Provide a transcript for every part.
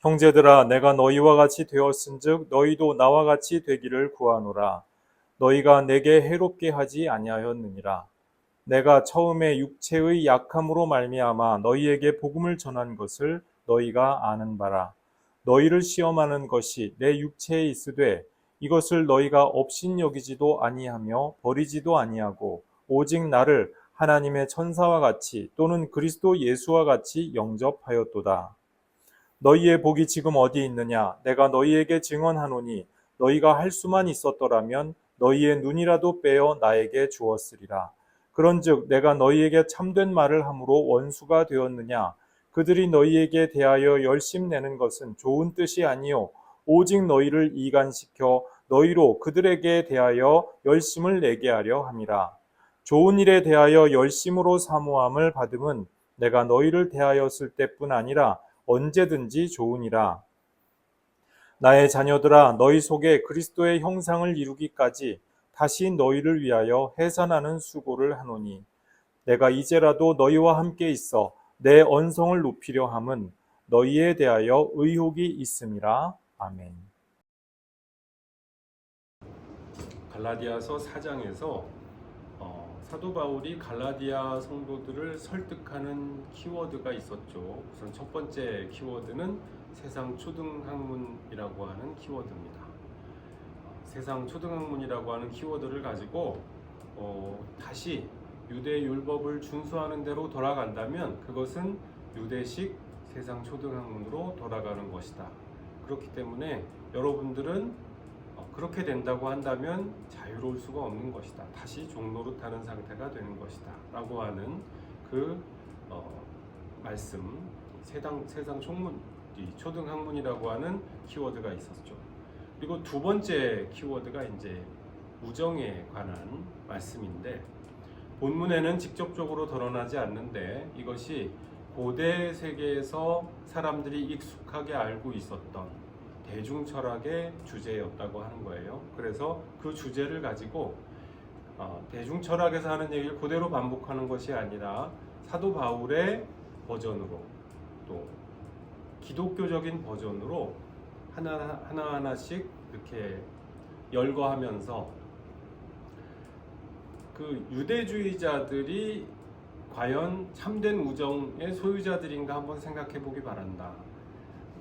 형제들아, 내가 너희와 같이 되었은즉 너희도 나와 같이 되기를 구하노라. 너희가 내게 해롭게 하지 아니하였느니라. 내가 처음에 육체의 약함으로 말미암아 너희에게 복음을 전한 것을 너희가 아는 바라. 너희를 시험하는 것이 내 육체에 있으되 이것을 너희가 업신여기지도 아니하며 버리지도 아니하고 오직 나를 하나님의 천사와 같이 또는 그리스도 예수와 같이 영접하였도다. 너희의 복이 지금 어디 있느냐? 내가 너희에게 증언하노니 너희가 할 수만 있었더라면 너희의 눈이라도 빼어 나에게 주었으리라. 그런즉 내가 너희에게 참된 말을 함으로 원수가 되었느냐? 그들이 너희에게 대하여 열심 내는 것은 좋은 뜻이 아니요 오직 너희를 이간시켜 너희로 그들에게 대하여 열심을 내게 하려 함이라. 좋은 일에 대하여 열심으로 사모함을 받음은 내가 너희를 대하였을 때뿐 아니라 언제든지 좋으니라. 나의 자녀들아, 너희 속에 그리스도의 형상을 이루기까지 다시 너희를 위하여 해산하는 수고를 하노니 내가 이제라도 너희와 함께 있어 내 언성을 높이려 함은 너희에 대하여 의혹이 있음이라. 아멘. 갈라디아서 4장에서 사도 바울이 갈라디아 성도들을 설득하는 키워드가 있었죠. 우선 첫 번째 키워드는 세상 초등학문이라고 하는 키워드입니다. 세상 초등학문이라고 하는 키워드를 가지고 다시 유대 율법을 준수하는 대로 돌아간다면 그것은 유대식 세상 초등학문으로 돌아가는 것이다. 그렇기 때문에 여러분들은 그렇게 된다고 한다면 자유로울 수가 없는 것이다. 다시 종노릇하는 상태가 되는 것이다. 라고 하는 그 말씀, 세상 초등학문이라고 하는 키워드가 있었죠. 그리고 두 번째 키워드가 이제 우정에 관한 말씀인데 본문에는 직접적으로 드러나지 않는데 이것이 고대 세계에서 사람들이 익숙하게 알고 있었던 대중철학의 주제였다고 하는 거예요. 그래서 그 주제를 가지고 대중철학에서 하는 얘기를 그대로 반복하는 것이 아니라 사도 바울의 버전으로 또 기독교적인 버전으로 하나하나씩 이렇게 열거하면서 그 유대주의자들이 과연 참된 우정의 소유자들인가 한번 생각해 보기 바란다.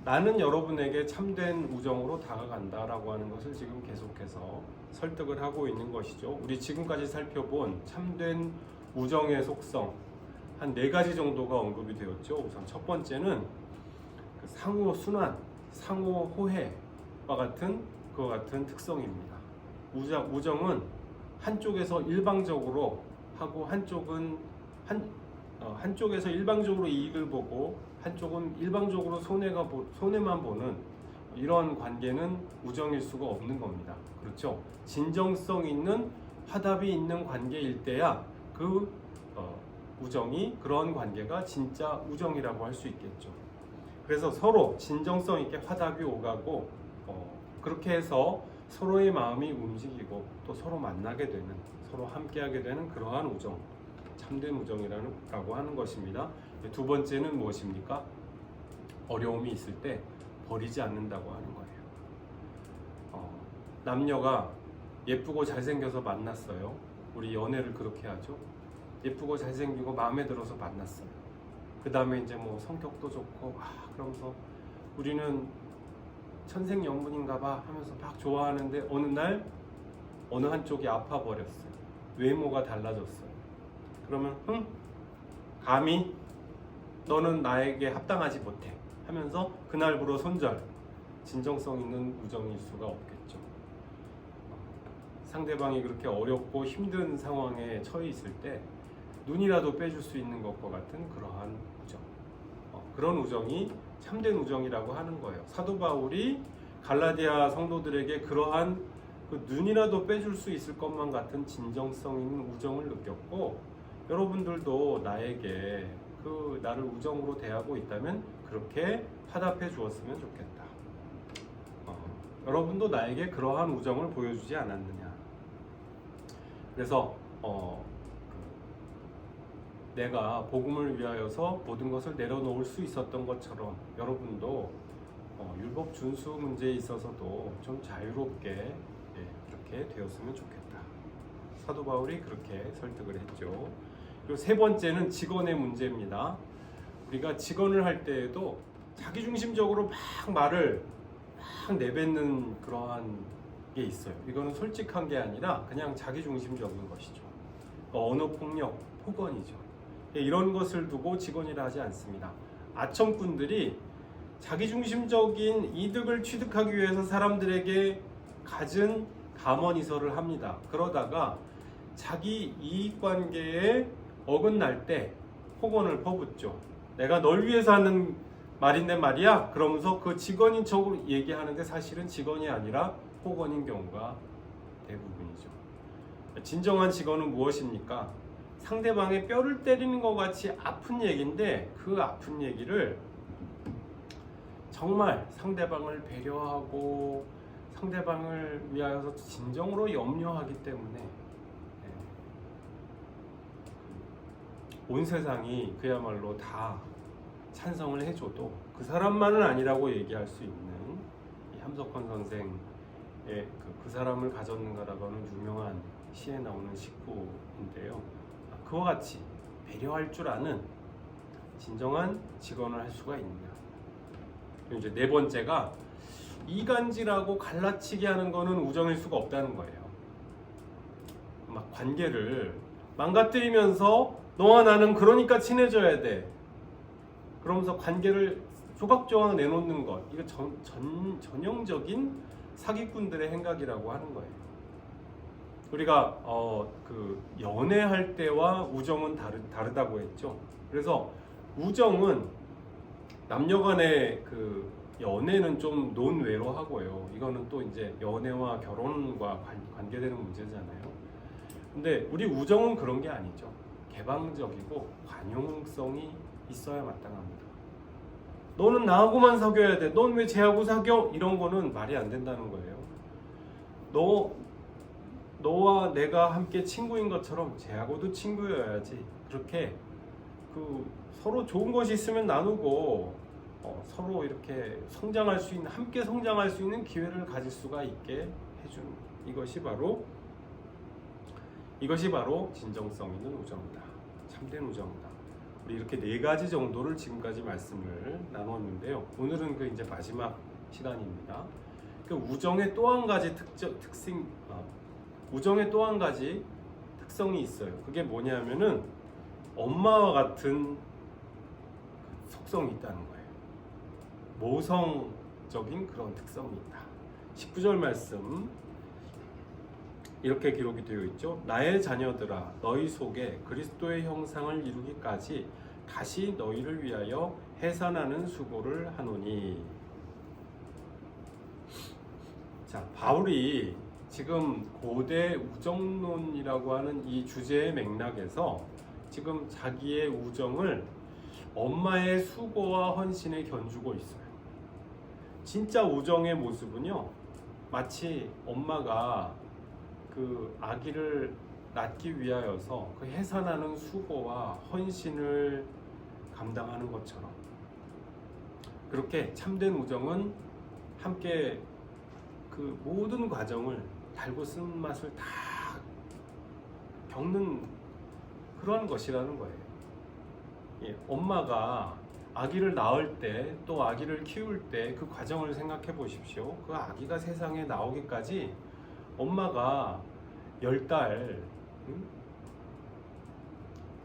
나는 여러분에게 참된 우정으로 다가간다라고 하는 것을 지금 계속해서 설득을 하고 있는 것이죠. 우리 지금까지 살펴본 참된 우정의 속성 한 4가지 정도가 언급이 되었죠. 우선 첫 번째는 그 상호 순환, 상호 호혜와 같은 그와 같은 특성입니다. 우정은 한쪽에서 일방적으로 하고 한쪽에서 일방적으로 이익을 보고 한쪽은 일방적으로 손해만 보는 이런 관계는 우정일 수가 없는 겁니다. 그렇죠? 진정성 있는 화답이 있는 관계일 때야 그 우정이 그런 관계가 진짜 우정이라고 할 수 있겠죠. 그래서 서로 진정성 있게 화답이 오가고 그렇게 해서 서로의 마음이 움직이고 또 서로 만나게 되는 서로 함께하게 되는 그러한 우정 참된 우정이라고 하는 것입니다. 두 번째는 무엇입니까? 어려움이 있을 때 버리지 않는다고 하는 거예요. 남녀가 예쁘고 잘생겨서 만났어요. 우리 연애를 그렇게 하죠. 예쁘고 잘생기고 마음에 들어서 만났어요. 그 다음에 이제 뭐 성격도 좋고 그러면서 우리는 천생연분인가 봐 하면서 막 좋아하는데 어느 날 어느 한쪽이 아파 버렸어요. 외모가 달라졌어요. 그러면 감히 너는 나에게 합당하지 못해 하면서 그날부로 손절, 진정성 있는 우정일 수가 없겠죠. 상대방이 그렇게 어렵고 힘든 상황에 처해 있을 때 눈이라도 빼줄 수 있는 것과 같은 그러한 우정, 그런 우정이 참된 우정이라고 하는 거예요. 사도 바울이 갈라디아 성도들에게 그러한 그 눈이라도 빼줄 수 있을 것만 같은 진정성 있는 우정을 느꼈고 여러분들도 나에게 나를 우정으로 대하고 있다면 그렇게 화답해 주었으면 좋겠다. 여러분도 나에게 그러한 우정을 보여주지 않았느냐. 그래서 내가 복음을 위하여서 모든 것을 내려놓을 수 있었던 것처럼 여러분도 율법 준수 문제에 있어서도 좀 자유롭게 그렇게 되었으면 좋겠다. 사도 바울이 그렇게 설득을 했죠. 그리고 세 번째는 직언의 문제입니다. 우리가 직언을 할 때에도 자기중심적으로 막 말을 막 내뱉는 그러한 게 있어요. 이거는 솔직한 게 아니라 그냥 자기중심적인 것이죠. 언어폭력, 폭언이죠. 이런 것을 두고 직언이라 하지 않습니다. 아첨꾼들이 자기중심적인 이득을 취득하기 위해서 사람들에게 갖은 감언이설을 합니다. 그러다가 자기 이익관계에 어긋날 때 폭언을 퍼붓죠. 내가 널 위해서 하는 말인데 말이야. 그러면서 그 직언인 척으로 얘기하는데 사실은 직언이 아니라 폭언인 경우가 대부분이죠. 진정한 직언은 무엇입니까? 상대방의 뼈를 때리는 것 같이 아픈 얘기인데 그 아픈 얘기를 정말 상대방을 배려하고 상대방을 위하여서 진정으로 염려하기 때문에 온 세상이 그야말로 다 찬성을 해줘도 그 사람만은 아니라고 얘기할 수 있는 이 함석헌 선생의 그 사람을 가졌는가라고 하는 유명한 시에 나오는 식구인데요. 그와 같이 배려할 줄 아는 진정한 직언을 할 수가 있느냐. 이제 네 번째가 이간질하고 갈라치기 하는 거는 우정일 수가 없다는 거예요. 막 관계를 망가뜨리면서 너와 나는 그러니까 친해져야 돼. 그러면서 관계를 조각조각 내놓는 것. 이거 전형적인 사기꾼들의 행각이라고 하는 거예요. 우리가 그 연애할 때와 우정은 다르다고 했죠. 그래서 우정은 남녀간의 그 연애는 좀 논외로 하고요. 이거는 또 이제 연애와 결혼과 관계되는 문제잖아요. 근데 우리 우정은 그런 게 아니죠. 개방적이고 관용성이 있어야 마땅합니다. 너는 나하고만 사귀어야 돼. 넌 왜 쟤하고 사겨? 이런 거는 말이 안 된다는 거예요. 너와 내가 함께 친구인 것처럼 쟤하고도 친구여야지. 그렇게 그 서로 좋은 것이 있으면 나누고 서로 이렇게 성장할 수 있는, 함께 성장할 수 있는 기회를 가질 수가 있게 해주는 이것이 바로 진정성 있는 우정이다. 참된 우정이다. 우리 이렇게 네 가지 정도를 지금까지 말씀을 나눴는데요. 오늘은 그 이제 마지막 시간입니다. 그 우정의 또 한 가지 우정의 또 한 가지 특성이 있어요. 그게 뭐냐면은 엄마와 같은 속성이 있다는 거예요. 모성적인 그런 특성이 있다. 19절 말씀 이렇게 기록이 되어 있죠. 나의 자녀들아 너희 속에 그리스도의 형상을 이루기까지 다시 너희를 위하여 해산하는 수고를 하노니. 자, 바울이 지금 고대 우정론이라고 하는 이 주제의 맥락에서 지금 자기의 우정을 엄마의 수고와 헌신에 견주고 있어요. 진짜 우정의 모습은요, 마치 엄마가 그 아기를 낳기 위하여서 그 해산하는 수고와 헌신을 감당하는 것처럼, 그렇게 참된 우정은 함께 그 모든 과정을 달고 쓴맛을 다 겪는 그런 것이라는 거예요. 예, 엄마가 아기를 낳을 때, 또 아기를 키울 때 그 과정을 생각해 보십시오. 그 아기가 세상에 나오기까지 엄마가 10달,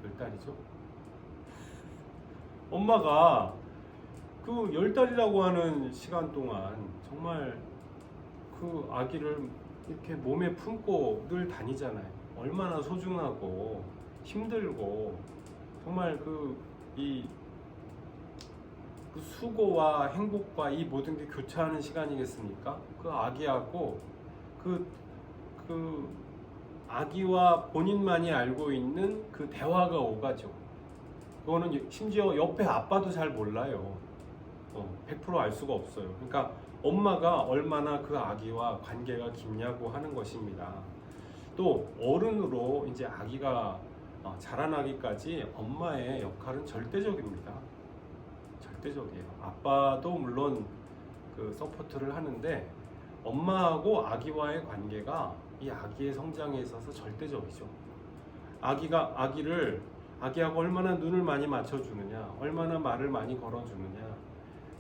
10달이죠? 엄마가 그 10달이라고 하는 시간 동안 정말 그 아기를 이렇게 몸에 품고 늘 다니잖아요. 얼마나 소중하고 힘들고 정말 그 수고와 행복과 이 모든 게 교차하는 시간이겠습니까? 그 아기하고 그 아기와 본인만이 알고 있는 그 대화가 오가죠. 그거는 심지어 옆에 아빠도 잘 몰라요. 100% 알 수가 없어요. 그러니까 엄마가 얼마나 그 아기와 관계가 깊냐고 하는 것입니다. 또 어른으로 이제 아기가 자라나기까지 엄마의 역할은 절대적입니다. 절대적이에요. 아빠도 물론 그 서포트를 하는데 엄마하고 아기와의 관계가 이 아기의 성장에 있어서 절대적이죠. 아기하고 얼마나 눈을 많이 맞춰주느냐, 얼마나 말을 많이 걸어주느냐,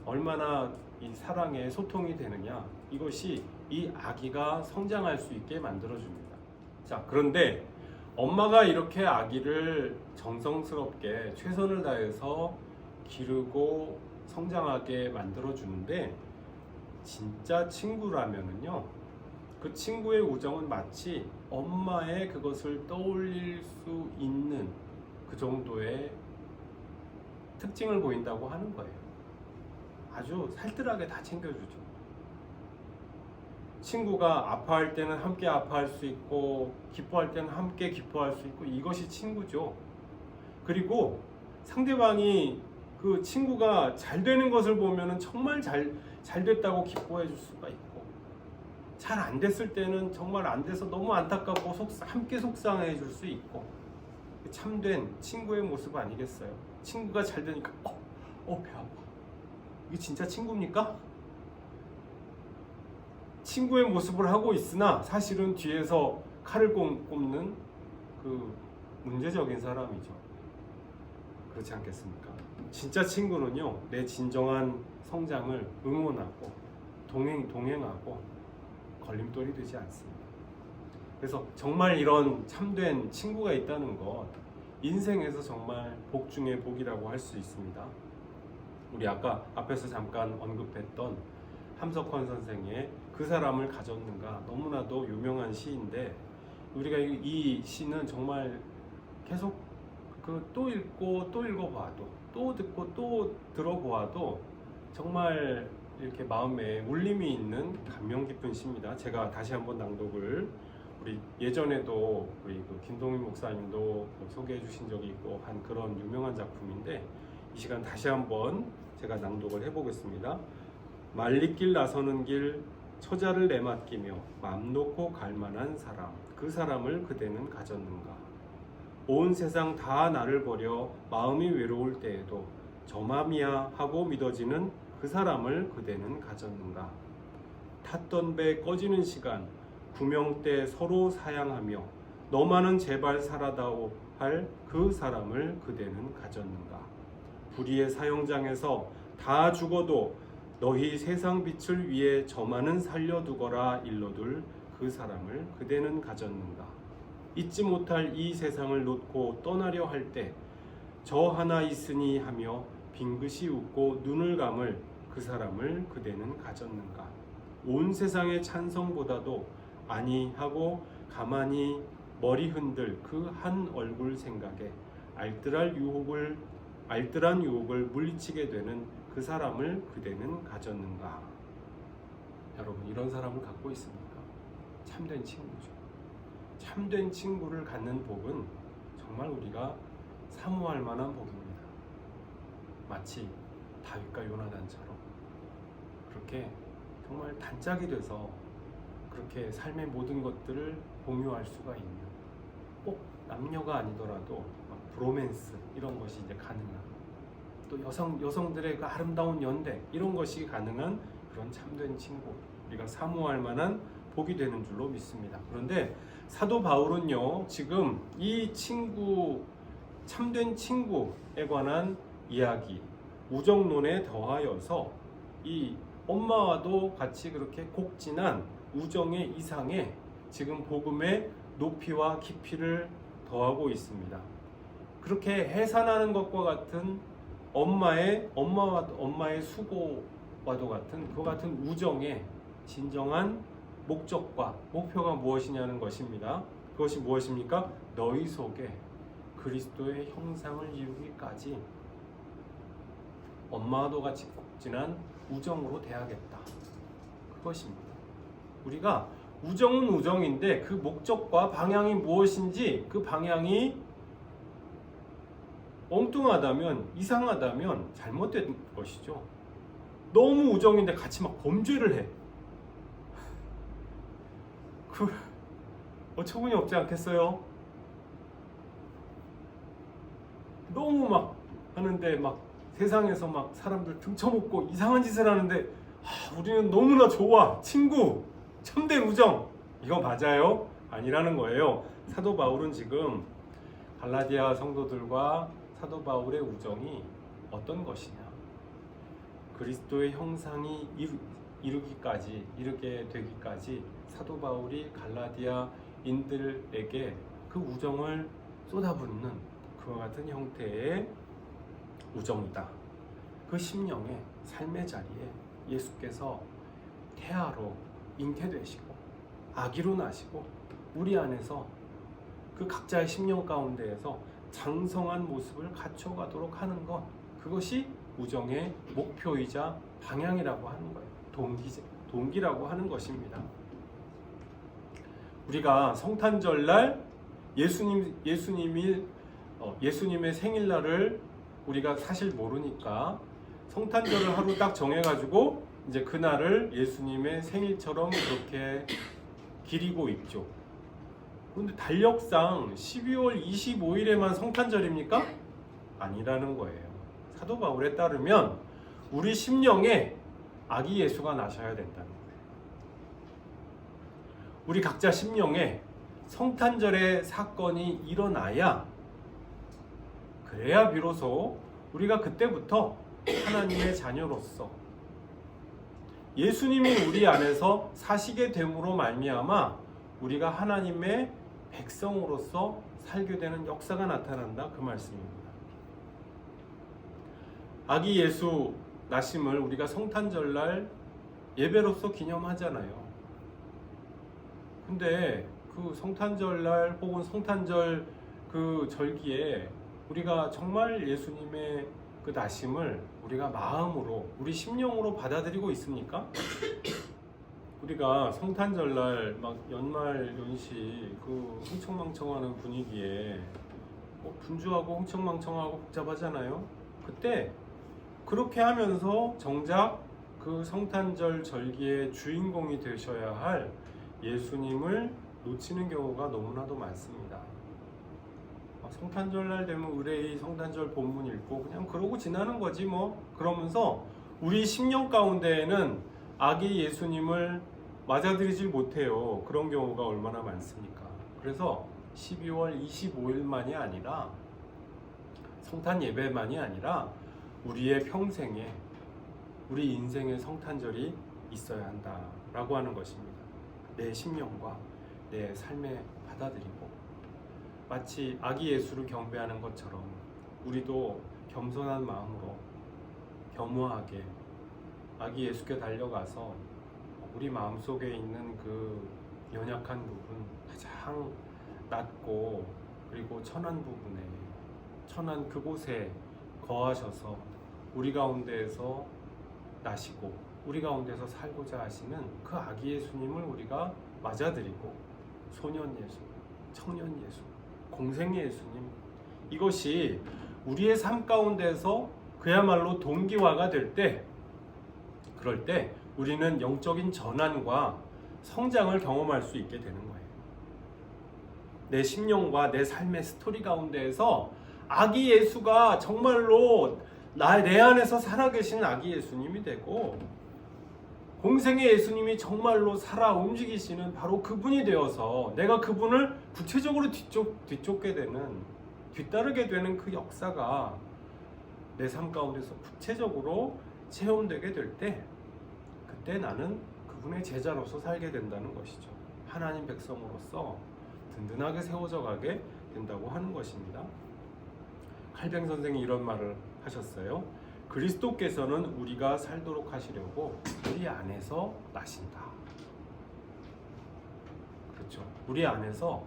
얼마나 이 사랑에 소통이 되느냐, 이것이 이 아기가 성장할 수 있게 만들어줍니다. 자, 그런데 엄마가 이렇게 아기를 정성스럽게 최선을 다해서 기르고 성장하게 만들어주는데, 진짜 친구라면은요, 그 친구의 우정은 마치 엄마의 그것을 떠올릴 수 있는 그 정도의 특징을 보인다고 하는 거예요. 아주 살뜰하게 다 챙겨주죠. 친구가 아파할 때는 함께 아파할 수 있고, 기뻐할 때는 함께 기뻐할 수 있고, 이것이 친구죠. 그리고 상대방이 그 친구가 잘 되는 것을 보면은 정말 잘 됐다고 기뻐해 줄 수가 있고, 잘 안 됐을 때는 정말 안 돼서 너무 안타깝고 함께 속상해 줄 수 있고, 참된 친구의 모습 아니겠어요? 친구가 잘 되니까 배 아파. 이게 진짜 친구입니까? 친구의 모습을 하고 있으나 사실은 뒤에서 칼을 꼽는 그 문제적인 사람이죠. 그렇지 않겠습니까? 진짜 친구는요, 내 진정한 성장을 응원하고 동행하고 걸림돌이 되지 않습니다. 그래서 정말 이런 참된 친구가 있다는 것, 인생에서 정말 복 중에 복이라고 할 수 있습니다. 우리 아까 앞에서 잠깐 언급했던 함석헌 선생의 그 사람을 가졌는가, 너무나도 유명한 시인데, 우리가 이 시는 정말 계속 또 읽고 또 읽어봐도, 또 듣고 또 들어보아도 정말 이렇게 마음에 울림이 있는 감명 깊은 시입니다. 제가 다시 한번 낭독을, 우리 예전에도 우리 그 김동민 목사님도 소개해 주신 적이 있고 한 그런 유명한 작품인데, 이 시간 다시 한번 제가 낭독을 해보겠습니다. 말리길 나서는 길, 처자를 내맡기며 맘 놓고 갈 만한 사람, 그 사람을 그대는 가졌는가? 온 세상 다 나를 버려 마음이 외로울 때에도 저 맘이야 하고 믿어지는 그 사람을 그대는 가졌는가? 탔던 배 꺼지는 시간, 구명 때 서로 사양하며 너만은 제발 살아다오 할 그 사람을 그대는 가졌는가? 불의의 사형장에서 다 죽어도 너희 세상 빛을 위해 저만은 살려두거라 일러둘 그 사람을 그대는 가졌는가? 잊지 못할 이 세상을 놓고 떠나려 할 때 저 하나 있으니 하며 빙긋이 웃고 눈을 감을 그 사람을 그대는 가졌는가? 온 세상의 찬성보다도 아니 하고 가만히 머리 흔들 그 한 얼굴 생각에 알뜰한 유혹을 물리치게 되는 그 사람을 그대는 가졌는가? 여러분, 이런 사람을 갖고 있습니까? 참된 친구죠. 참된 친구를 갖는 복은 정말 우리가 사모할 만한 복입니다. 마치 다윗과 요나단처럼 그렇게 정말 단짝이 돼서 그렇게 삶의 모든 것들을 공유할 수가 있는, 꼭 남녀가 아니더라도 브로맨스 이런 것이 이제 가능한, 또 여성들의 그 아름다운 연대 이런 것이 가능한 그런 참된 친구, 우리가 사모할 만한 복이 되는 줄로 믿습니다. 그런데 사도 바울은요, 지금 이 친구, 참된 친구에 관한 이야기, 우정론에 더하여서 이 엄마와도 같이 그렇게 곡진한 우정의 이상에 지금 복음의 높이와 깊이를 더하고 있습니다. 그렇게 해산하는 것과 같은 엄마의 수고와도 같은 그 같은 우정의 진정한 목적과 목표가 무엇이냐는 것입니다. 그것이 무엇입니까? 너희 속에 그리스도의 형상을 이루기까지 엄마와도 같이 곡진한 우정으로 대하겠다. 그것입니다. 우리가 우정은 우정인데 그 목적과 방향이 무엇인지, 그 방향이 엉뚱하다면, 이상하다면 잘못된 것이죠. 너무 우정인데 같이 막 범죄를 해. 그 어처구니 없지 않겠어요? 너무 막 하는데 막 세상에서 막 사람들 등쳐먹고 이상한 짓을 하는데 우리는 너무나 좋아, 친구, 참된 우정, 이거 맞아요? 아니라는 거예요. 사도 바울은 지금 갈라디아 성도들과 사도 바울의 우정이 어떤 것이냐, 그리스도의 형상이 이르게 되기까지 사도 바울이 갈라디아인들에게 그 우정을 쏟아붓는 그와 같은 형태의 우정이다. 그 심령의 삶의 자리에 예수께서 태아로 잉태되시고 아기로 나시고 우리 안에서 그 각자의 심령 가운데에서 장성한 모습을 갖춰가도록 하는 것, 그것이 우정의 목표이자 방향이라고 하는 거예요. 동기라고 하는 것입니다. 우리가 성탄절날 예수님의 생일날을 우리가 사실 모르니까 성탄절을 하루 딱 정해가지고 이제 그날을 예수님의 생일처럼 그렇게 기리고 있죠. 그런데 달력상 12월 25일에만 성탄절입니까? 아니라는 거예요. 사도 바울에 따르면 우리 심령에 아기 예수가 나셔야 된다는 거예요. 우리 각자 심령에 성탄절의 사건이 일어나야, 그래야 비로소 우리가 그때부터 하나님의 자녀로서 예수님이 우리 안에서 사시게 됨으로 말미암아 우리가 하나님의 백성으로서 살게 되는 역사가 나타난다, 그 말씀입니다. 아기 예수 나심을 우리가 성탄절날 예배로서 기념하잖아요. 근데 그 성탄절날 혹은 성탄절 그 절기에 우리가 정말 예수님의 그 나심을 우리가 마음으로, 우리 심령으로 받아들이고 있습니까? 우리가 성탄절날 막 연말 연시 그 흥청망청하는 분위기에 분주하고 흥청망청하고 복잡하잖아요. 그때 그렇게 하면서 정작 그 성탄절 절기의 주인공이 되셔야 할 예수님을 놓치는 경우가 너무나도 많습니다. 성탄절날 되면 의뢰의 성탄절 본문 읽고 그냥 그러고 지나는 거지 뭐, 그러면서 우리 심령 가운데에는 아기 예수님을 맞아들이질 못해요. 그런 경우가 얼마나 많습니까? 그래서 12월 25일만이 아니라, 성탄 예배만이 아니라 우리의 평생에, 우리 인생의 성탄절이 있어야 한다라고 하는 것입니다. 내 심령과 내 삶에 받아들이고, 마치 아기 예수를 경배하는 것처럼 우리도 겸손한 마음으로 겸허하게 아기 예수께 달려가서 우리 마음속에 있는 그 연약한 부분, 가장 낮고 그리고 천한 부분에, 천한 그곳에 거하셔서 우리 가운데에서 나시고 우리 가운데서 살고자 하시는 그 아기 예수님을 우리가 맞아들이고, 소년 예수, 청년 예수, 공생 예수님, 이것이 우리의 삶 가운데서 그야말로 동기화가 될 때, 그럴 때 우리는 영적인 전환과 성장을 경험할 수 있게 되는 거예요. 내 심령과 내 삶의 스토리 가운데에서 아기 예수가 정말로 내 안에서 살아계신 아기 예수님이 되고, 공생의 예수님이 정말로 살아 움직이시는 바로 그분이 되어서 내가 그분을 구체적으로 뒤쫓게 되는, 뒤따르게 되는 그 역사가 내 삶 가운데서 구체적으로 체험되게 될 때, 그때 나는 그분의 제자로서 살게 된다는 것이죠. 하나님 백성으로서 든든하게 세워져 가게 된다고 하는 것입니다. 칼뱅 선생이 이런 말을 하셨어요. 그리스도께서는 우리가 살도록 하시려고 우리 안에서 나신다. 그렇죠. 우리 안에서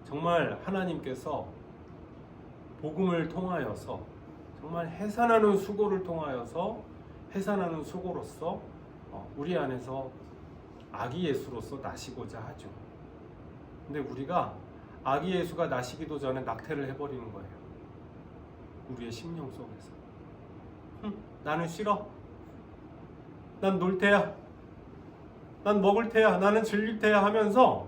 정말 하나님께서 복음을 통하여서, 정말 해산하는 수고를 통하여서, 해산하는 수고로서 우리 안에서 아기 예수로서 나시고자 하죠. 근데 우리가 아기 예수가 나시기도 전에 낙태를 해버리는 거예요. 우리의 심령 속에서. 나는 싫어. 난 놀 테야. 난 먹을 테야. 나는 즐길 테야 하면서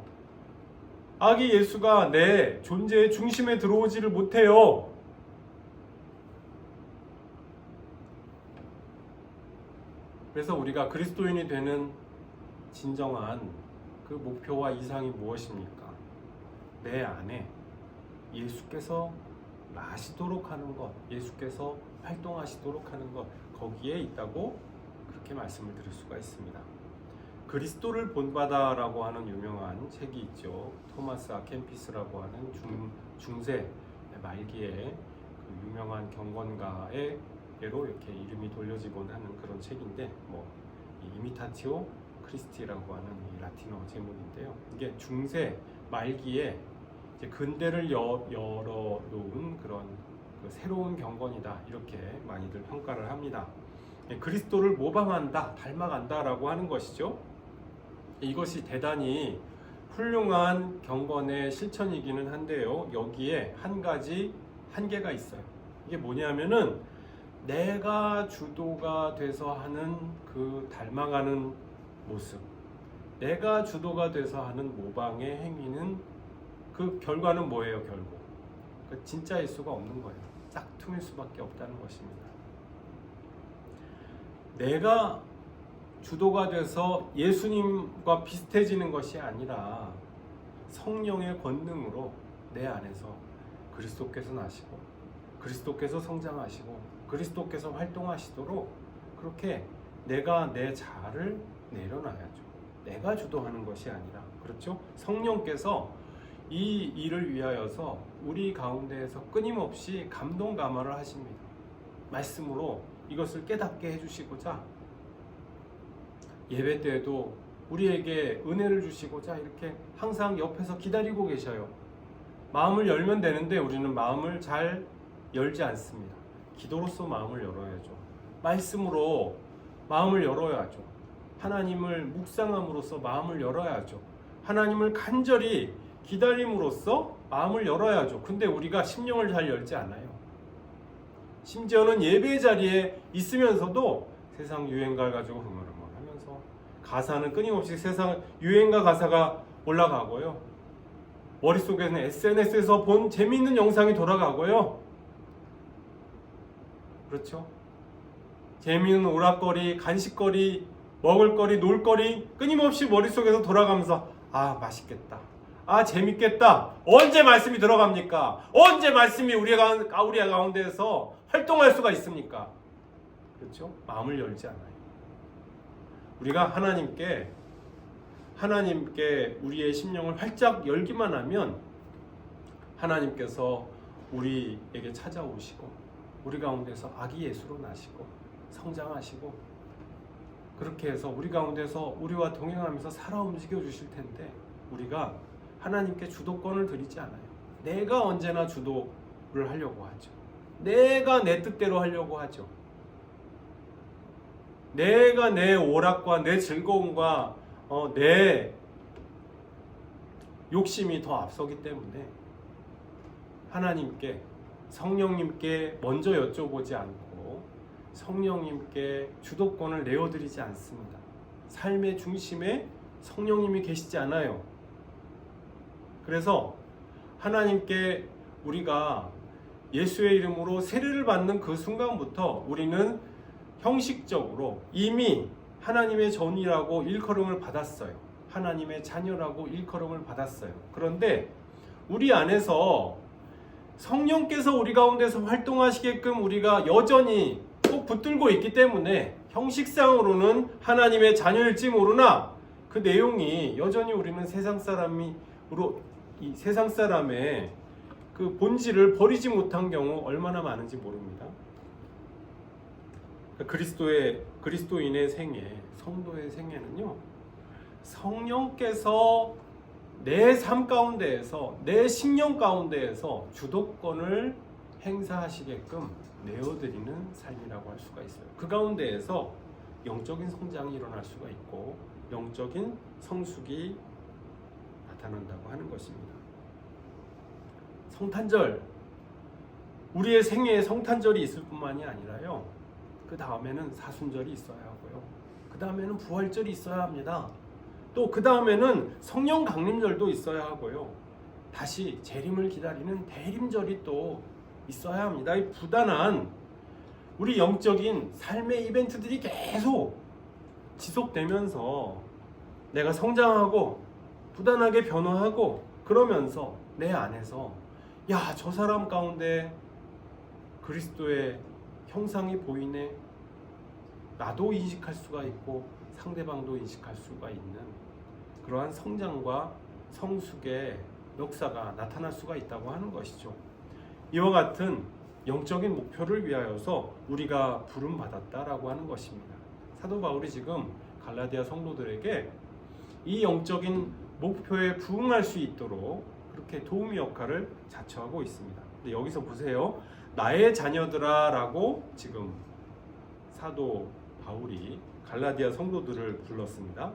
아기 예수가 내 존재의 중심에 들어오지를 못해요. 그래서 우리가 그리스도인이 되는 진정한 그 목표와 이상이 무엇입니까? 내 안에 예수께서 나시도록 하는 것, 예수께서 활동하시도록 하는 것, 거기에 있다고 그렇게 말씀을 드릴 수가 있습니다. 그리스도를 본받아라고 하는 유명한 책이 있죠. 토마스 아 캠피스라고 하는 중세 말기에 그 유명한 경건가의 예로 이렇게 이름이 돌려지곤 하는 그런 책인데, 이미타티오 크리스티라고 하는 이 라틴어 제목인데요. 이게 중세 말기에 이제 근대를 열어놓은 그런 그 새로운 경건이다, 이렇게 많이들 평가를 합니다. 그리스도를 모방한다, 닮아간다라고 하는 것이죠. 이것이 대단히 훌륭한 경건의 실천이기는 한데요. 여기에 한 가지 한계가 있어요. 이게 뭐냐면은 내가 주도가 돼서 하는 그 닮아가는 모습, 내가 주도가 돼서 하는 모방의 행위는 그 결과는 뭐예요? 결국 그 진짜일 수가 없는 거예요. 짝퉁일 수밖에 없다는 것입니다. 내가 주도가 돼서 예수님과 비슷해지는 것이 아니라 성령의 권능으로 내 안에서 그리스도께서 나시고 그리스도께서 성장하시고 그리스도께서 활동하시도록 그렇게 내가 내 자아를 내려놔야죠. 내가 주도하는 것이 아니라, 그렇죠? 성령께서 이 일을 위하여서 우리 가운데에서 끊임없이 감동 감화를 하십니다. 말씀으로 이것을 깨닫게 해주시고자, 예배 때에도 우리에게 은혜를 주시고자 이렇게 항상 옆에서 기다리고 계셔요. 마음을 열면 되는데 우리는 마음을 잘 열지 않습니다. 기도로서 마음을 열어야죠. 말씀으로 마음을 열어야죠. 하나님을 묵상함으로써 마음을 열어야죠. 하나님을 간절히 기다림으로써 마음을 열어야죠. 근데 우리가 심령을 잘 열지 않아요. 심지어는 예배 자리에 있으면서도 세상 유행가를 가지고 흐물흐물하면서 가사는 끊임없이 세상 유행가 가사가 올라가고요. 머릿속에는 SNS에서 본 재미있는 영상이 돌아가고요. 그렇죠? 재미있는 오락거리, 간식거리, 먹을거리, 놀거리 끊임없이 머릿속에서 돌아가면서 아, 맛있겠다. 아, 재밌겠다. 언제 말씀이 들어갑니까? 언제 말씀이 우리 가운데에서 활동할 수가 있습니까? 그렇죠? 마음을 열지 않아요. 우리가 하나님께 우리의 심령을 활짝 열기만 하면 하나님께서 우리에게 찾아오시고 우리 가운데서 아기 예수로 나시고 성장하시고 그렇게 해서 우리 가운데서 우리와 동행하면서 살아 움직여 주실 텐데, 우리가 하나님께 주도권을 드리지 않아요. 내가 언제나 주도를 하려고 하죠. 내가 내 뜻대로 하려고 하죠. 내가 내 오락과 내 즐거움과 내 욕심이 더 앞서기 때문에 하나님께, 성령님께 먼저 여쭤보지 않고 성령님께 주도권을 내어드리지 않습니다. 삶의 중심에 성령님이 계시지 않아요. 그래서 하나님께 우리가 예수의 이름으로 세례를 받는 그 순간부터 우리는 형식적으로 이미 하나님의 전이라고 일컬음을 받았어요. 하나님의 자녀라고 일컬음을 받았어요. 그런데 우리 안에서 성령께서 우리 가운데서 활동하시게끔 우리가 여전히 꼭 붙들고 있기 때문에 형식상으로는 하나님의 자녀일지 모르나 그 내용이 여전히 우리는 세상 사람의 그 본질을 버리지 못한 경우 얼마나 많은지 모릅니다. 그리스도인의 생애, 성도의 생애는요, 성령께서 내 삶 가운데에서, 내 신령 가운데에서 주도권을 행사하시게끔 내어드리는 삶이라고 할 수가 있어요. 그 가운데에서 영적인 성장이 일어날 수가 있고 영적인 성숙이 나타난다고 하는 것입니다. 성탄절, 우리의 생애에 성탄절이 있을 뿐만이 아니라요, 그 다음에는 사순절이 있어야 하고요, 그 다음에는 부활절이 있어야 합니다. 또 그 다음에는 성령 강림절도 있어야 하고요, 다시 재림을 기다리는 대림절이 또 있어야 합니다. 이 부단한 우리 영적인 삶의 이벤트들이 계속 지속되면서 내가 성장하고 부단하게 변화하고 그러면서 내 안에서 야, 저 사람 가운데 그리스도의 형상이 보이네. 나도 인식할 수가 있고 상대방도 인식할 수가 있는 그러한 성장과 성숙의 역사가 나타날 수가 있다고 하는 것이죠. 이와 같은 영적인 목표를 위하여서 우리가 부름받았다라고 하는 것입니다. 사도 바울이 지금 갈라디아 성도들에게 이 영적인 목표에 부응할 수 있도록 그렇게 도우미 역할을 자처하고 있습니다. 근데 여기서 보세요. 나의 자녀들아 라고 지금 사도 바울이 갈라디아 성도들을 불렀습니다.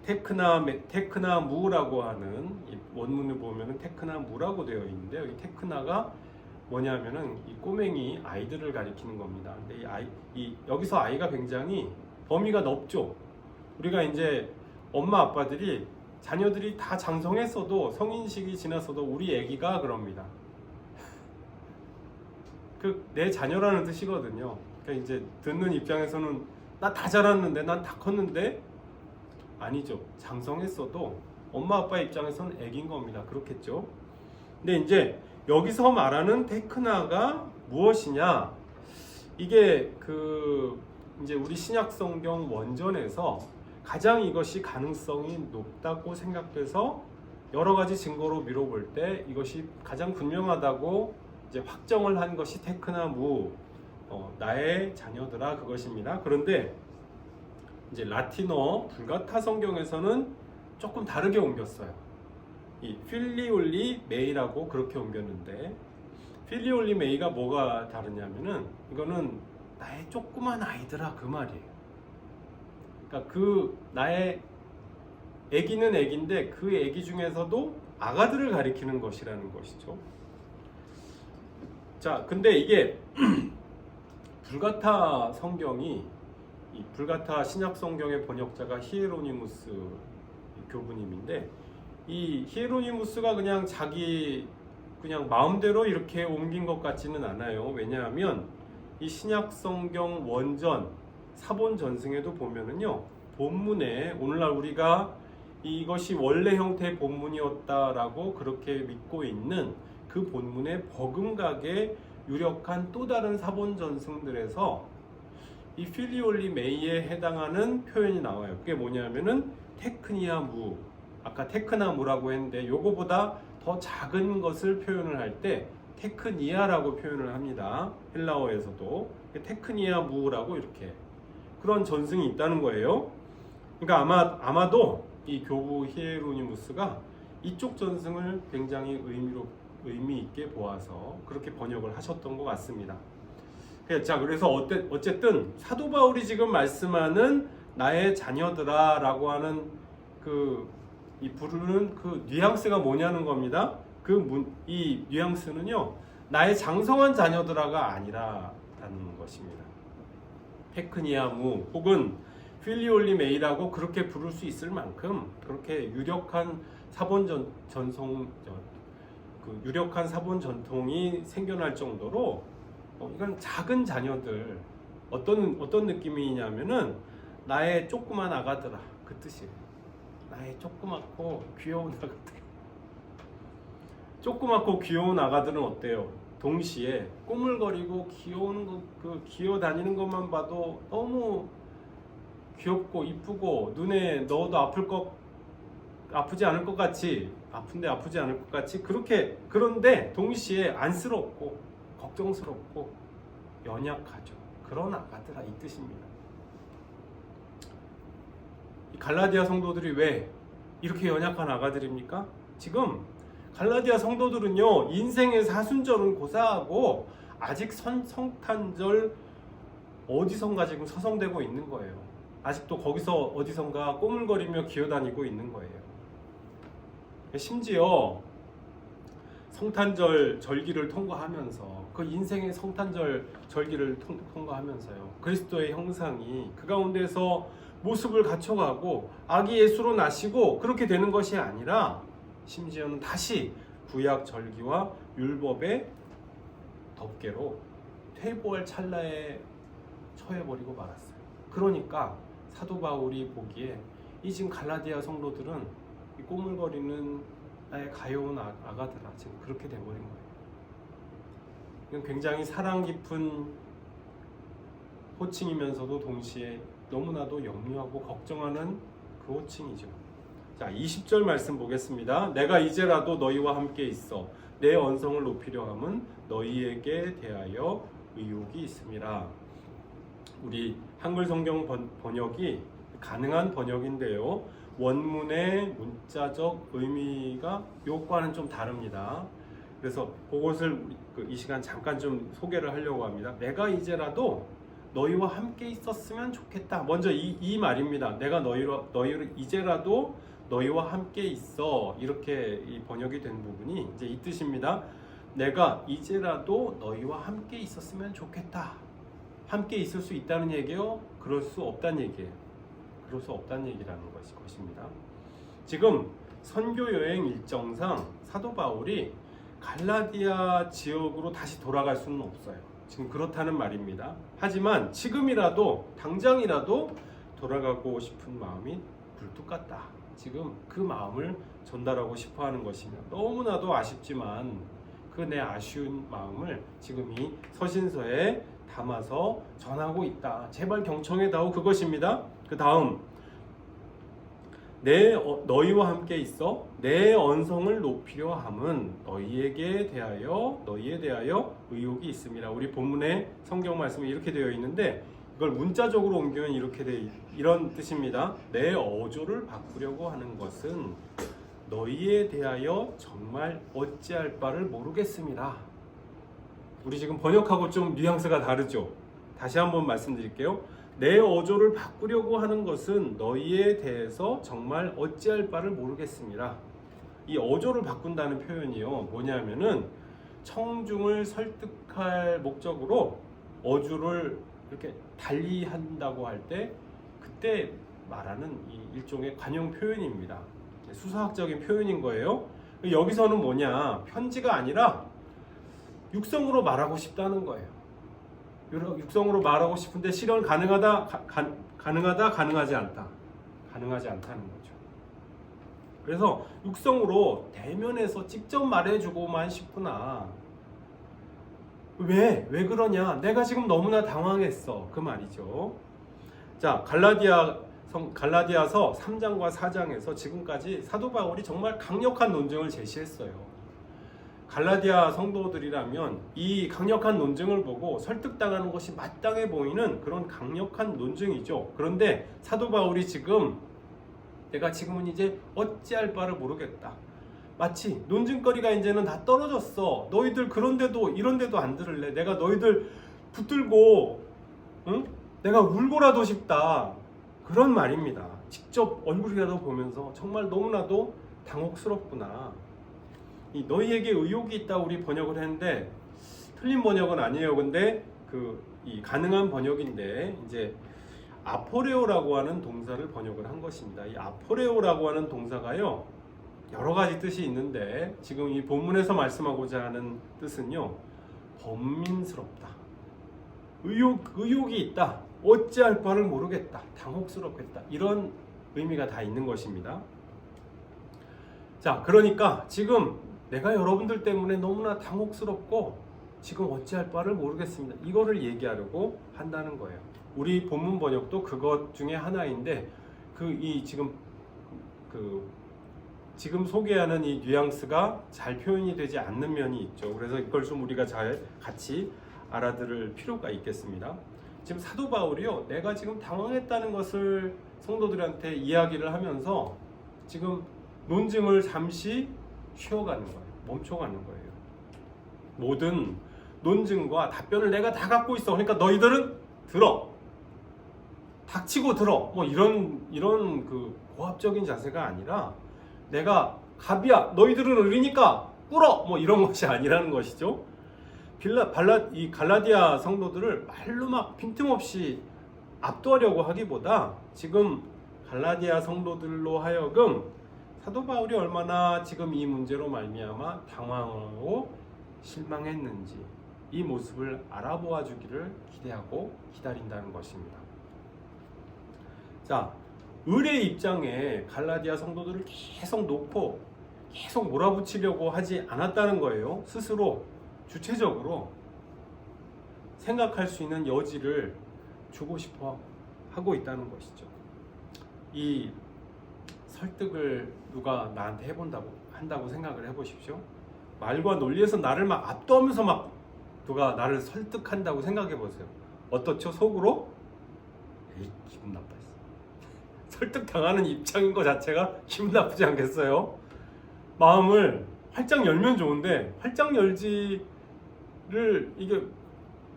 테크나 무라고 하는 원문을 보면은 테크나 무라고 되어 있는데 여기 테크나가 뭐냐면은 이 꼬맹이 아이들을 가리키는 겁니다. 근데 여기서 아이가 굉장히 범위가 넓죠. 우리가 이제 엄마 아빠들이 자녀들이 다 장성했어도 성인식이 지났어도 우리 아기가 그럽니다. 내 자녀라는 뜻이거든요. 그러니까 이제 듣는 입장에서는 나 다 자랐는데 난 다 컸는데 아니죠. 장성했어도 엄마 아빠 입장에서는 아기인 겁니다. 그렇겠죠. 근데 이제 여기서 말하는 테크나가 무엇이냐? 이게 이제 우리 신약 성경 원전에서 가장 이것이 가능성이 높다고 생각돼서 여러 가지 증거로 미뤄볼 때 이것이 가장 분명하다고 이제 확정을 한 것이 테크나 무, 나의 자녀들아 그것입니다. 그런데 이제 라틴어 불가타 성경에서는 조금 다르게 옮겼어요. 이 필리올리 메이라고 그렇게 옮겼는데 필리올리 메이가 뭐가 다르냐면은 이거는 나의 조그만 아이들아 그 말이에요. 그러니까 나의 아기는 아기인데 그 아기 중에서도 아가들을 가리키는 것이라는 것이죠. 자, 근데 이게 불가타 성경이 이 불가타 신약 성경의 번역자가 히에로니무스 교부님인데 이 히에로니무스가 그냥 자기 마음대로 이렇게 옮긴 것 같지는 않아요. 왜냐하면 이 신약 성경 원전 사본 전승에도 보면은요 본문에 오늘날 우리가 이것이 원래 형태의 본문이었다라고 그렇게 믿고 있는 그 본문의 버금가게 유력한 또 다른 사본 전승들에서 이 필리올리 메이에 해당하는 표현이 나와요. 그게 뭐냐면은 테크니아 무, 아까 테크나 무라고 했는데 요거보다 더 작은 것을 표현을 할 때 테크니아라고 표현을 합니다. 헬라어에서도 테크니아 무라고 이렇게 그런 전승이 있다는 거예요. 그러니까 아마도 이 교부 히에로니무스가 이쪽 전승을 굉장히 의미 있게 보아서 그렇게 번역을 하셨던 것 같습니다. 자, 그래서 어쨌든 사도 바울이 지금 말씀하는 나의 자녀들아 라고 하는 이 부르는 그 뉘앙스가 뭐냐는 겁니다. 이 뉘앙스는요 나의 장성한 자녀들아가 아니라라는 것입니다. 테크니아무 혹은 필리올리 메이라고 그렇게 부를 수 있을 만큼 그렇게 유력한 사본 전통이 생겨날 정도로 이건 작은 자녀들 어떤 느낌이냐면은 나의 조그만 아가들아 그 뜻이에요. 나의 조그맣고 귀여운 아가들. 조그맣고 귀여운 아가들은 어때요? 동시에 꾸물거리고 기어 다니는 것만 봐도 너무 귀엽고 이쁘고 눈에 넣어도 아프지 않을 것 같이 아픈데 아프지 않을 것 같이 그런데 동시에 안쓰럽고 걱정스럽고 연약하죠. 그런 아가들아 이 뜻입니다. 이 갈라디아 성도들이 왜 이렇게 연약한 아가들입니까? 지금 갈라디아 성도들은요 인생의 사순절은 고사하고 아직 성탄절 어디선가 지금 서성대고 있는 거예요. 아직도 거기서 어디선가 꼬물거리며 기어다니고 있는 거예요. 심지어 성탄절 절기를 통과하면서 그 인생의 성탄절 절기를 통과하면서요 그리스도의 형상이 그 가운데서 모습을 갖춰가고 아기 예수로 나시고 그렇게 되는 것이 아니라 심지어는 다시 구약 절기와 율법의 덮개로 퇴보할 찰나에 처해버리고 말았어요. 그러니까 사도 바울이 보기에 이 지금 갈라디아 성도들은 이 꼬물거리는 나의 가여운 아가들아 지금 그렇게 돼버린 거예요. 이건 굉장히 사랑 깊은 호칭이면서도 동시에 너무나도 염려하고 걱정하는 그 호칭이죠. 자, 20절 말씀 보겠습니다. 내가 이제라도 너희와 함께 있어 내 언성을 높이려 함은 너희에게 대하여 의욕이 있음이라. 우리 한글 성경 번역이 가능한 번역인데요. 원문의 문자적 의미가 요과는 좀 다릅니다. 그래서 그것을 이 시간 잠깐 좀 소개를 하려고 합니다. 내가 이제라도 너희와 함께 있었으면 좋겠다. 먼저 이 말입니다. 내가 너희를 이제라도 너희와 함께 있어. 이렇게 이 번역이 된 부분이 이제 이 뜻입니다. 내가 이제라도 너희와 함께 있었으면 좋겠다. 함께 있을 수 있다는 얘기요? 그럴 수 없다는 얘기예요. 그럴 수 없다는 얘기라는 것입니다. 지금 선교 여행 일정상 사도 바울이 갈라디아 지역으로 다시 돌아갈 수는 없어요. 지금 그렇다는 말입니다. 하지만 지금이라도 당장이라도 돌아가고 싶은 마음이 굴뚝 같다. 지금 그 마음을 전달하고 싶어 하는 것이며 너무나도 아쉽지만 그 내 아쉬운 마음을 지금 이 서신서에 담아서 전하고 있다. 제발 경청해다오 그것입니다. 그 다음 너희와 함께 있어 내 언성을 높이려 함은 너희에 대하여 의욕이 있음이라. 우리 본문의 성경 말씀이 이렇게 되어 있는데 이걸 문자적으로 옮기면 이런 뜻입니다. 내 어조를 바꾸려고 하는 것은 너희에 대하여 정말 어찌할 바를 모르겠습니다. 우리 지금 번역하고 좀 뉘앙스가 다르죠? 다시 한번 말씀드릴게요. 내 어조를 바꾸려고 하는 것은 너희에 대해서 정말 어찌할 바를 모르겠습니다. 이 어조를 바꾼다는 표현이요. 뭐냐면은 청중을 설득할 목적으로 어조를 이렇게 달리 한다고 할 때 그때 말하는 이 일종의 관용 표현입니다. 수사학적인 표현인 거예요. 여기서는 뭐냐? 편지가 아니라 육성으로 말하고 싶다는 거예요. 육성으로 말하고 싶은데 실현 가능하다, 가능하지 않다. 가능하지 않다는 거죠. 그래서 육성으로 대면해서 직접 말해주고만 싶구나. 왜 그러냐? 내가 지금 너무나 당황했어. 그 말이죠. 자, 갈라디아서 3장과 4장에서 지금까지 사도 바울이 정말 강력한 논증을 제시했어요. 갈라디아 성도들이라면 이 강력한 논증을 보고 설득당하는 것이 마땅해 보이는 그런 강력한 논증이죠. 그런데 사도 바울이 내가 지금은 이제 어찌할 바를 모르겠다. 마치 논증거리가 이제는 다 떨어졌어. 너희들 그런데도 이런데도 안 들을래. 내가 너희들 붙들고 내가 울고라도 싶다. 그런 말입니다. 직접 얼굴이라도 보면서 정말 너무나도 당혹스럽구나. 너희에게 의욕이 있다 우리 번역을 했는데 틀린 번역은 아니에요. 근데 이 가능한 번역인데 이제 아포레오라고 하는 동사를 번역을 한 것입니다. 이 아포레오라고 하는 동사가요 여러 가지 뜻이 있는데 지금 이 본문에서 말씀하고자 하는 뜻은요 번민스럽다. 의욕이 있다. 어찌할 바를 모르겠다. 당혹스럽겠다. 이런 의미가 다 있는 것입니다. 자, 그러니까 지금 내가 여러분들 때문에 너무나 당혹스럽고 지금 어찌할 바를 모르겠습니다. 이거를 얘기하려고 한다는 거예요. 우리 본문 번역도 그것 중에 하나인데 지금 소개하는 이 뉘앙스가 잘 표현이 되지 않는 면이 있죠. 그래서 이걸 좀 우리가 잘 같이 알아들을 필요가 있겠습니다. 지금 사도 바울이요, 내가 지금 당황했다는 것을 성도들한테 이야기를 하면서 지금 논증을 잠시 쉬어가는 거예요. 멈춰가는 거예요. 모든 논증과 답변을 내가 다 갖고 있어. 그러니까 너희들은 들어. 닥치고 들어. 뭐 이런 그 고압적인 자세가 아니라 내가 갑이야. 너희들은 의리니까 꿇어. 뭐 이런 것이 아니라는 것이죠. 이 갈라디아 성도들을 말로 막 빈틈없이 압도하려고 하기보다 지금 갈라디아 성도들로 하여금 사도 바울이 얼마나 지금 이 문제로 말미암아 당황하고 실망했는지 이 모습을 알아보아 주기를 기대하고 기다린다는 것입니다. 자, 을의 입장에 갈라디아 성도들을 계속 놓고 계속 몰아붙이려고 하지 않았다는 거예요. 스스로 주체적으로 생각할 수 있는 여지를 주고 싶어 하고 있다는 것이죠. 이 설득을 누가 나한테 한다고 생각을 해보십시오. 말과 논리에서 나를 막 압도하면서 막 누가 나를 설득한다고 생각해 보세요. 어떻죠? 속으로? 에이, 기분 나빠. 설득당하는 입장인 것 자체가 기분 나쁘지 않겠어요? 마음을 활짝 열면 좋은데 활짝 열지를 이게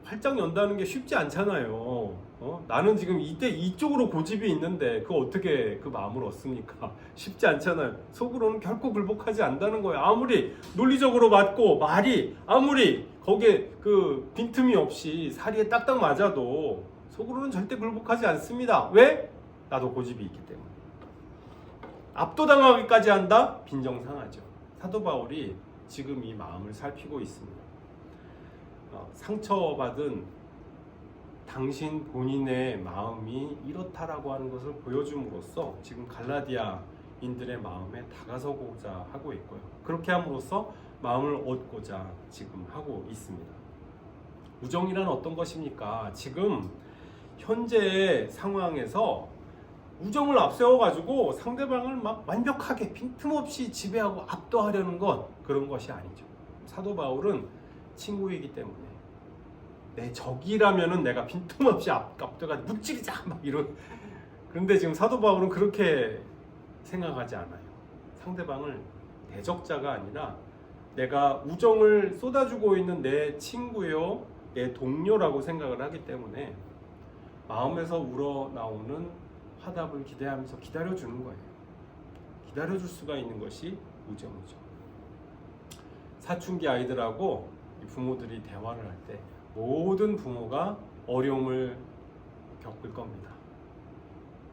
활짝 연다는 게 쉽지 않잖아요. 나는 지금 이쪽으로 고집이 있는데 그 어떻게 그 마음을 얻습니까? 쉽지 않잖아요. 속으로는 결코 굴복하지 않는다는 거예요. 아무리 논리적으로 맞고 말이 아무리 거기에 그 빈틈이 없이 사리에 딱딱 맞아도 속으로는 절대 굴복하지 않습니다. 왜? 나도 고집이 있기 때문에. 압도당하기까지 한다? 빈정상하죠. 사도 바울이 지금 이 마음을 살피고 있습니다. 상처받은 당신 본인의 마음이 이렇다라고 하는 것을 보여줌으로써 지금 갈라디아인들의 마음에 다가서고자 하고 있고요. 그렇게 함으로써 마음을 얻고자 지금 하고 있습니다. 우정이란 어떤 것입니까? 지금 현재의 상황에서 우정을 앞세워가지고 상대방을 막 완벽하게 빈틈없이 지배하고 압도하려는 것, 그런 것이 아니죠. 사도 바울은 친구이기 때문에 내 적이라면은 내가 빈틈없이 압도가 무찌르자 막 이런. 그런데 지금 사도 바울은 그렇게 생각하지 않아요. 상대방을 대적자가 아니라 내가 우정을 쏟아주고 있는 내 친구요, 내 동료라고 생각을 하기 때문에 마음에서 우러나오는 화답을 기대하면서 기다려주는 거예요. 기다려줄 수가 있는 것이 우정이죠. 사춘기 아이들하고 부모들이 대화를 할 때 모든 부모가 어려움을 겪을 겁니다.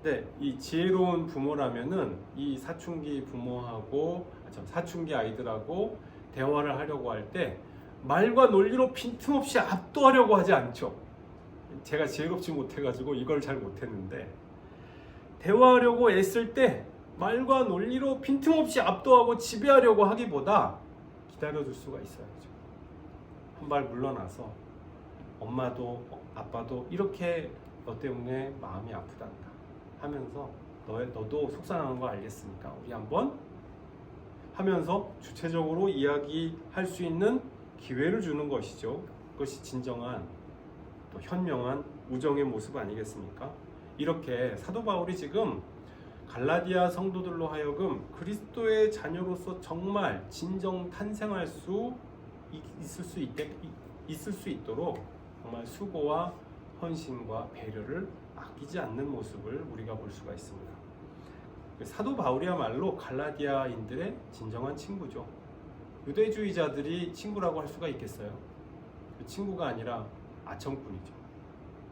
근데 이 지혜로운 부모라면은 이 사춘기 아이들하고 대화를 하려고 할 때 말과 논리로 빈틈없이 압도하려고 하지 않죠. 제가 지혜롭지 못해가지고 이걸 잘 못했는데, 대화하려고 애쓸 때 말과 논리로 빈틈없이 압도하고 지배하려고 하기보다 기다려줄 수가 있어야죠. 한 발 물러나서 엄마도 아빠도 이렇게 너 때문에 마음이 아프단다 하면서 너도 속상한 거 알겠으니까 우리 한번 하면서 주체적으로 이야기할 수 있는 기회를 주는 것이죠. 그것이 진정한 또 현명한 우정의 모습 아니겠습니까? 이렇게 사도 바울이 지금 갈라디아 성도들로 하여금 그리스도의 자녀로서 정말 진정 탄생할 수 있을 수 있도록 정말 수고와 헌신과 배려를 아끼지 않는 모습을 우리가 볼 수가 있습니다. 사도 바울이야말로 갈라디아인들의 진정한 친구죠. 유대주의자들이 친구라고 할 수가 있겠어요? 그 친구가 아니라 아첨꾼이죠.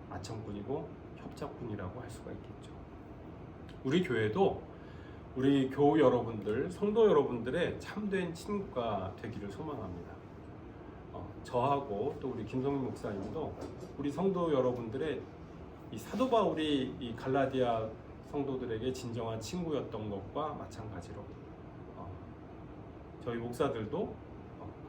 아첨꾼이고 협작꾼이라고 할 수가 있겠죠. 우리 교회도 우리 교우 여러분들, 성도 여러분들의 참된 친구가 되기를 소망합니다. 저하고 또 우리 김성민 목사님도 우리 성도 여러분들의 이 사도 바울이 이 갈라디아 성도들에게 진정한 친구였던 것과 마찬가지로 저희 목사들도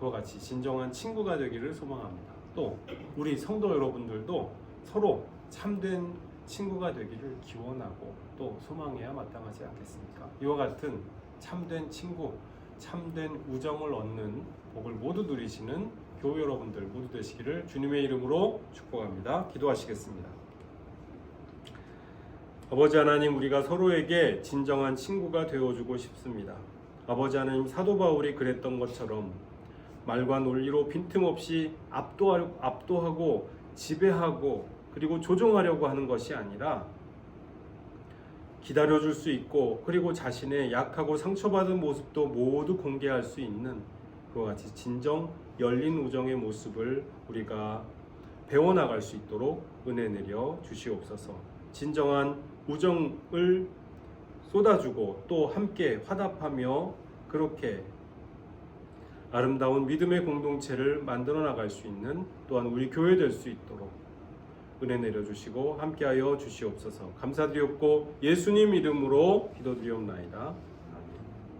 그와 같이 진정한 친구가 되기를 소망합니다. 또 우리 성도 여러분들도 서로 참된 친구가 되기를 기원하고 또 소망해야 마땅하지 않겠습니까? 이와 같은 참된 친구, 참된 우정을 얻는 복을 모두 누리시는 교우 여러분들 모두 되시기를 주님의 이름으로 축복합니다. 기도하시겠습니다. 아버지 하나님, 우리가 서로에게 진정한 친구가 되어주고 싶습니다. 아버지 하나님, 사도 바울이 그랬던 것처럼 말과 논리로 빈틈없이 압도하고 지배하고 그리고 조종하려고 하는 것이 아니라 기다려줄 수 있고 그리고 자신의 약하고 상처받은 모습도 모두 공개할 수 있는 그와 같이 진정 열린 우정의 모습을 우리가 배워나갈 수 있도록 은혜 내려 주시옵소서. 진정한 우정을 쏟아주고 또 함께 화답하며 그렇게 아름다운 믿음의 공동체를 만들어 나갈 수 있는 또한 우리 교회 될 수 있도록 은혜 내려주시고 함께하여 주시옵소서. 감사드리옵고 예수님 이름으로 기도드리옵나이다.